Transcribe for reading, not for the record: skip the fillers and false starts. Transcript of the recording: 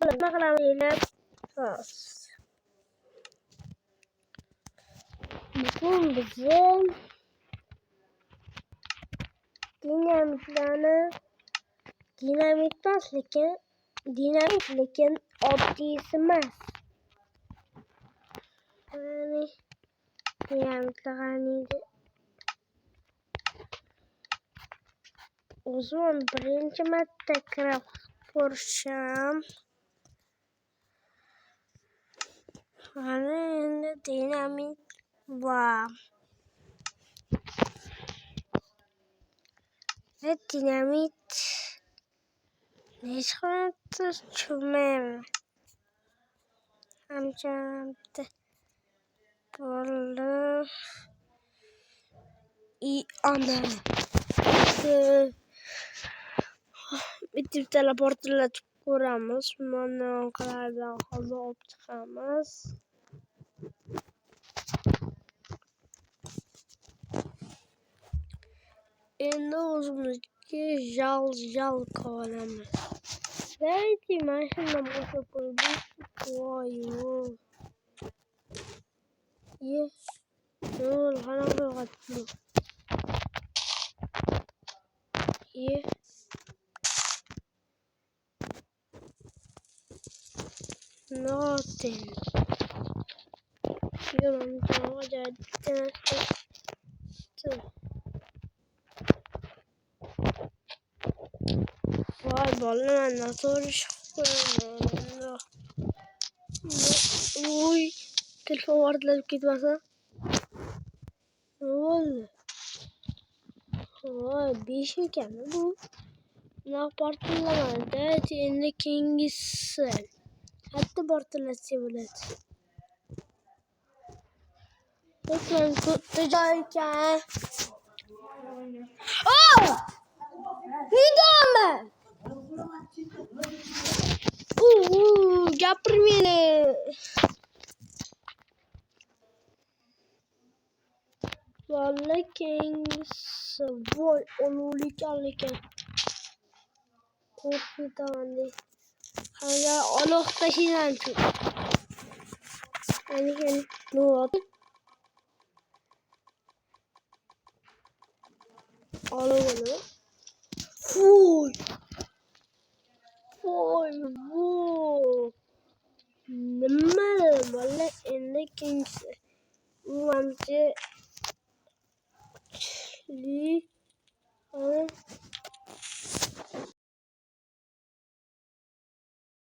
Nima qilamiz? Xo'sh. Bugun bizim dinamit lekin oddiysi emas. Ya'ni dinamitlarni o'zim birinchi marta ko'rishim. Mana endi dinamit bor. Dinamit nechun tushunmayman. Hamjamda bo'lib ana bitta portlatib ko'ramiz. Mana qayerdan hozir olib chiqamiz. Endi o'zimizga jal qilamiz. Daydi mashina bo'lsa qo'ydik. Voy-vo. Yo'l qanaqa qildi? Nothing. Yo'lni voy bolalar noto'g'ri chiqdi. Uy, telefon portlatib ketmasa? Nima bo'ldi? Voy, 5 ekan bu. Nima portlamadi? Endi keyingisi. Katta portlatsa bo'ladi. Lekin katta joy ekan. Videomi? Gapirmang. Vallahi keyingisi. Voy, olovlik ekan. Qo'rqitaman deb. Hali olov tashiyman-ku. Qani nima? Olovni. Voy. Nima? Vallahi endi keyingisi. U ancha kuchli